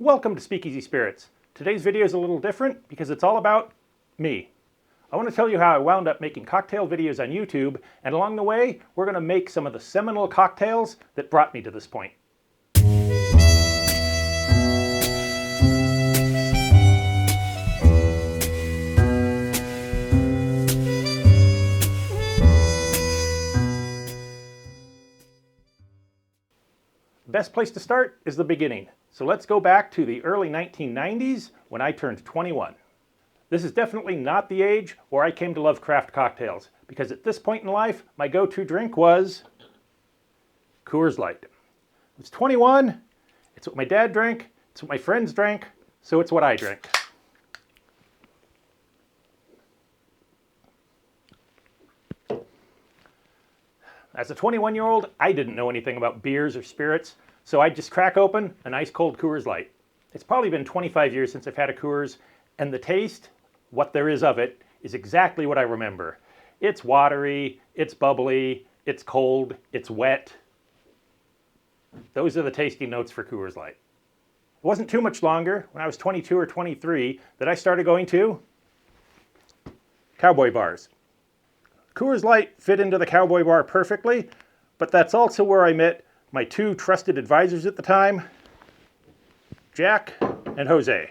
Welcome to Speakeasy Spirits. Today's video is a little different because it's all about me. I want to tell you how I wound up making cocktail videos on YouTube, and along the way, we're going to make some of the seminal cocktails that brought me to this point. The best place to start is the beginning. So let's go back to the early 1990s when I turned 21. This is definitely not the age where I came to love craft cocktails, because at this point in life, my go-to drink was Coors Light. I was 21, it's what my dad drank, it's what my friends drank, so it's what I drank. As a 21-year-old, I didn't know anything about beers or spirits, so I'd just crack open an ice cold Coors Light. It's probably been 25 years since I've had a Coors, and the taste, what there is of it, is exactly what I remember. It's watery, it's bubbly, it's cold, it's wet. Those are the tasty notes for Coors Light. It wasn't too much longer, when I was 22 or 23, that I started going to Cowboy bars. Coors Light fit into the Cowboy bar perfectly, but that's also where I met my two trusted advisors at the time, Jack and Jose.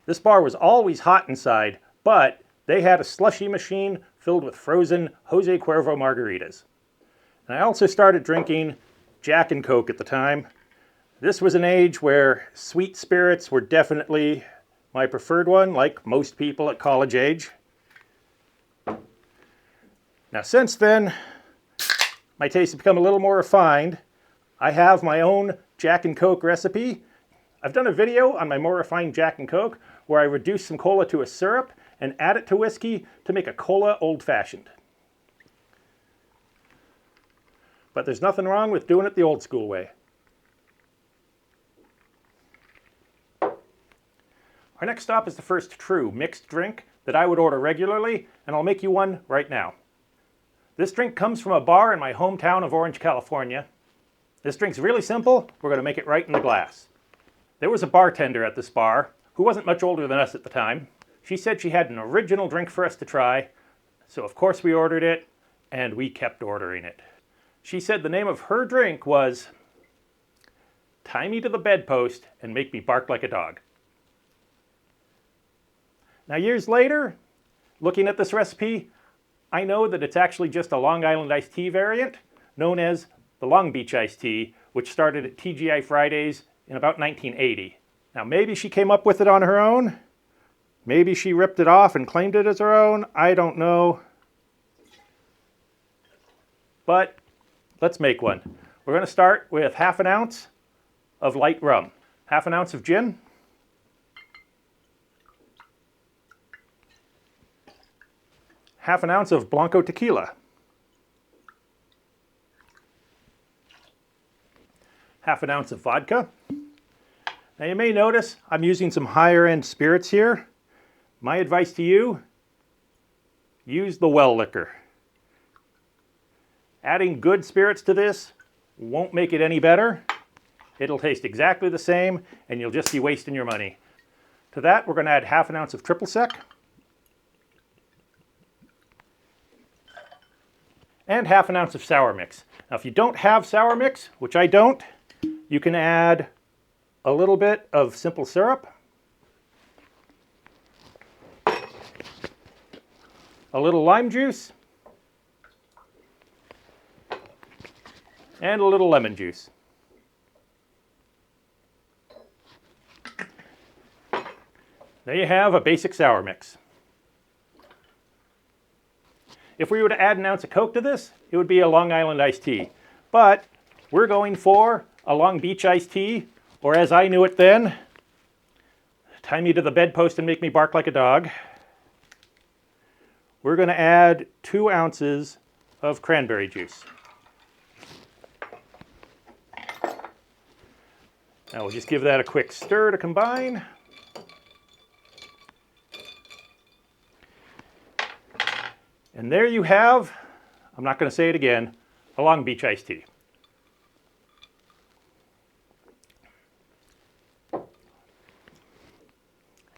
This bar was always hot inside, but they had a slushy machine filled with frozen Jose Cuervo margaritas. And I also started drinking Jack and Coke at the time. This was an age where sweet spirits were definitely my preferred one, like most people at college age. Now since then, my taste has become a little more refined. I have my own Jack and Coke recipe. I've done a video on my more refined Jack and Coke where I reduce some cola to a syrup and add it to whiskey to make a cola old-fashioned. But there's nothing wrong with doing it the old school way. Our next stop is the first true mixed drink that I would order regularly, and I'll make you one right now. This drink comes from a bar in my hometown of Orange, California. This drink's really simple. We're going to make it right in the glass. There was a bartender at this bar who wasn't much older than us at the time. She said she had an original drink for us to try, so of course we ordered it, and we kept ordering it. She said the name of her drink was Tie Me to the Bedpost and Make Me Bark Like a Dog. Now years later, looking at this recipe, I know that it's actually just a Long Island iced tea variant known as the Long Beach iced tea, which started at TGI Fridays in about 1980. Now maybe she came up with it on her own. Maybe she ripped it off and claimed it as her own. I don't know. But let's make one. We're going to start with half an ounce of light rum, half an ounce of gin, half an ounce of Blanco tequila, half an ounce of vodka. Now you may notice I'm using some higher end spirits here. My advice to you, use the well liquor. Adding good spirits to this won't make it any better. It'll taste exactly the same and you'll just be wasting your money. To that we're going to add half an ounce of triple sec and half an ounce of sour mix. Now if you don't have sour mix, which I don't, you can add a little bit of simple syrup, a little lime juice, and a little lemon juice. There you have a basic sour mix. If we were to add an ounce of Coke to this, it would be a Long Island iced tea. But we're going for a Long Beach iced tea, or as I knew it then, tie me to the bedpost and make me bark like a dog. We're going to add 2 ounces of cranberry juice. Now we'll just give that a quick stir to combine. And there you have, I'm not going to say it again, a Long Beach iced tea.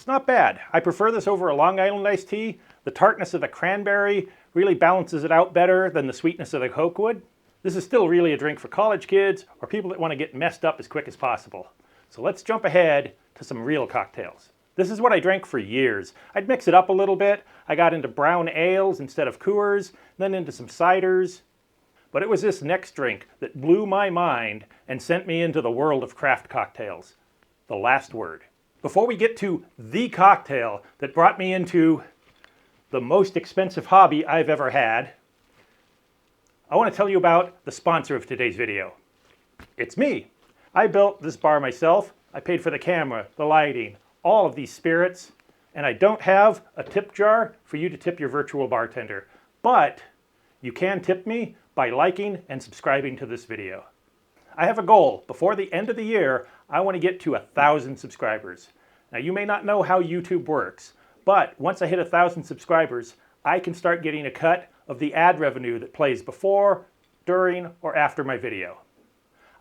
It's not bad. I prefer this over a Long Island iced tea. The tartness of the cranberry really balances it out better than the sweetness of the Coke would. This is still really a drink for college kids or people that want to get messed up as quick as possible. So let's jump ahead to some real cocktails. This is what I drank for years. I'd mix it up a little bit. I got into brown ales instead of Coors, then into some ciders. But it was this next drink that blew my mind and sent me into the world of craft cocktails. The last word. Before we get to the cocktail that brought me into the most expensive hobby I've ever had, I want to tell you about the sponsor of today's video. It's me. I built this bar myself. I paid for the camera, the lighting, all of these spirits, and I don't have a tip jar for you to tip your virtual bartender. But you can tip me by liking and subscribing to this video. I have a goal. Before the end of the year, I want to get to 1,000 subscribers. Now, you may not know how YouTube works, but once I hit 1,000 subscribers, I can start getting a cut of the ad revenue that plays before, during, or after my video.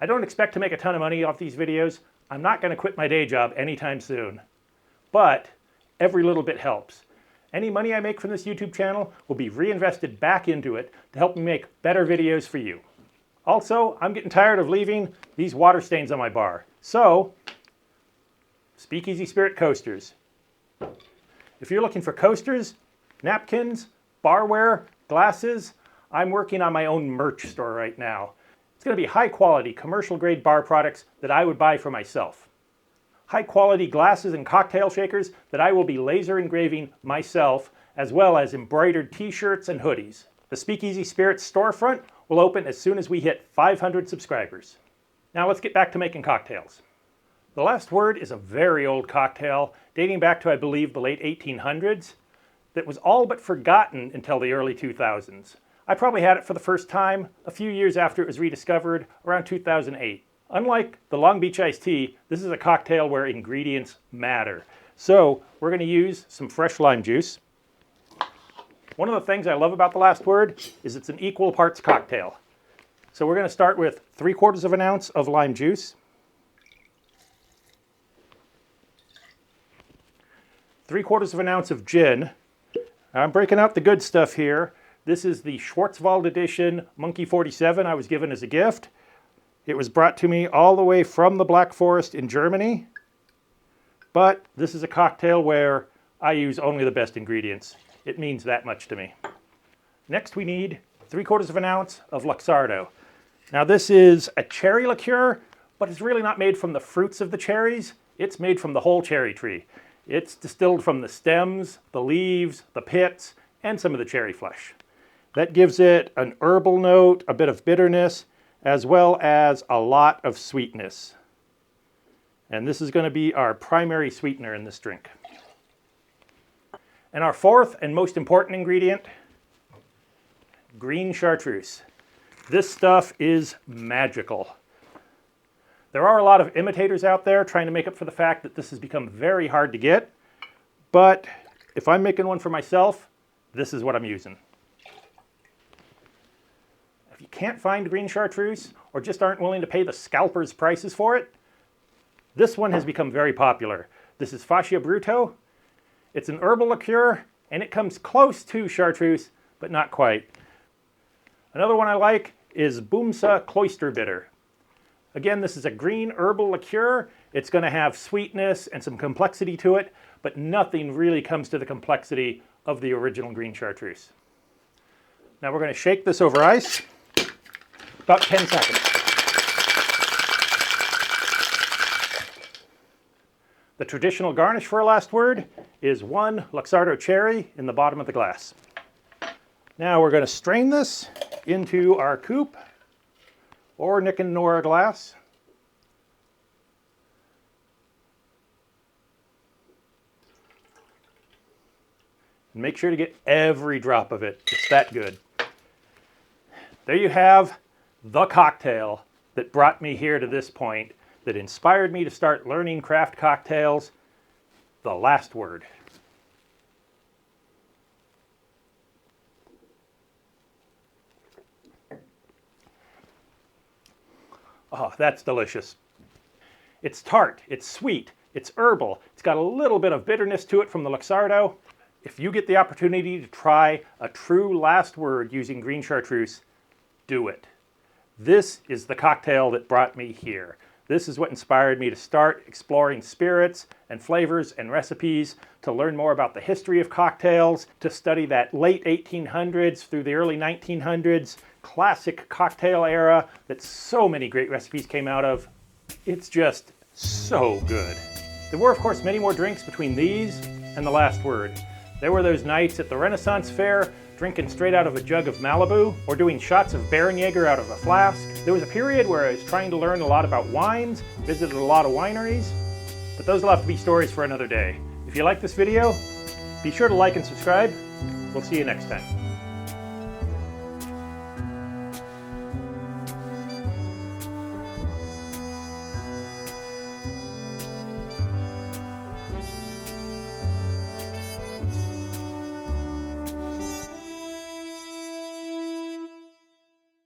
I don't expect to make a ton of money off these videos. I'm not going to quit my day job anytime soon. But every little bit helps. Any money I make from this YouTube channel will be reinvested back into it to help me make better videos for you. Also, I'm getting tired of leaving these water stains on my bar. So, Speakeasy Spirit coasters. If you're looking for coasters, napkins, barware, glasses, I'm working on my own merch store right now. It's going to be high quality, commercial grade bar products that I would buy for myself. High quality glasses and cocktail shakers that I will be laser engraving myself, as well as embroidered t-shirts and hoodies. The Speakeasy Spirits storefront will open as soon as we hit 500 subscribers. Now let's get back to making cocktails. The last word is a very old cocktail, dating back to, I believe, the late 1800s, that was all but forgotten until the early 2000s. I probably had it for the first time a few years after it was rediscovered, around 2008. Unlike the Long Beach iced tea, this is a cocktail where ingredients matter. So we're going to use some fresh lime juice. One of the things I love about the last word is it's an equal parts cocktail. So we're going to start with 3/4 of an ounce of lime juice, 3/4 of an ounce of gin. I'm breaking out the good stuff here. This is the Schwarzwald edition Monkey 47 I was given as a gift. It was brought to me all the way from the Black Forest in Germany. But this is a cocktail where I use only the best ingredients. It means that much to me. Next we need 3/4 of an ounce of Luxardo. Now this is a cherry liqueur, but it's really not made from the fruits of the cherries. It's made from the whole cherry tree. It's distilled from the stems, the leaves, the pits, and some of the cherry flesh. That gives it an herbal note, a bit of bitterness, as well as a lot of sweetness. And this is going to be our primary sweetener in this drink. And our fourth and most important ingredient, green chartreuse. This stuff is magical. There are a lot of imitators out there trying to make up for the fact that this has become very hard to get. But if I'm making one for myself, this is what I'm using. If you can't find green chartreuse or just aren't willing to pay the scalpers prices for it, this one has become very popular. This is Fascia Bruto. It's an herbal liqueur and it comes close to chartreuse, but not quite. Another one I like is Boomsa Cloister Bitter. Again, this is a green herbal liqueur. It's going to have sweetness and some complexity to it, but nothing really comes to the complexity of the original green chartreuse. Now we're going to shake this over ice, about 10 seconds. The traditional garnish for our last word is 1 Luxardo cherry in the bottom of the glass. Now we're going to strain this into our coupe or Nick and Nora glass. And make sure to get every drop of it. It's that good. There you have the cocktail that brought me here to this point, that inspired me to start learning craft cocktails, the last word. Oh, that's delicious. It's tart, it's sweet, It's herbal. It's got a little bit of bitterness to it from the Luxardo. If you get the opportunity to try a true last word using green chartreuse, do it. This is the cocktail that brought me here. This is what inspired me to start exploring spirits and flavors and recipes, to learn more about the history of cocktails, to study that late 1800s through the early 1900s classic cocktail era that so many great recipes came out of. It's just so good. There were, of course, many more drinks between these and the last word. There were those nights at the Renaissance Fair drinking straight out of a jug of Malibu, or doing shots of Baron-Jäger out of a flask. There was a period where I was trying to learn a lot about wines, visited a lot of wineries, but those will have to be stories for another day. If you like this video, be sure to like and subscribe. We'll see you next time.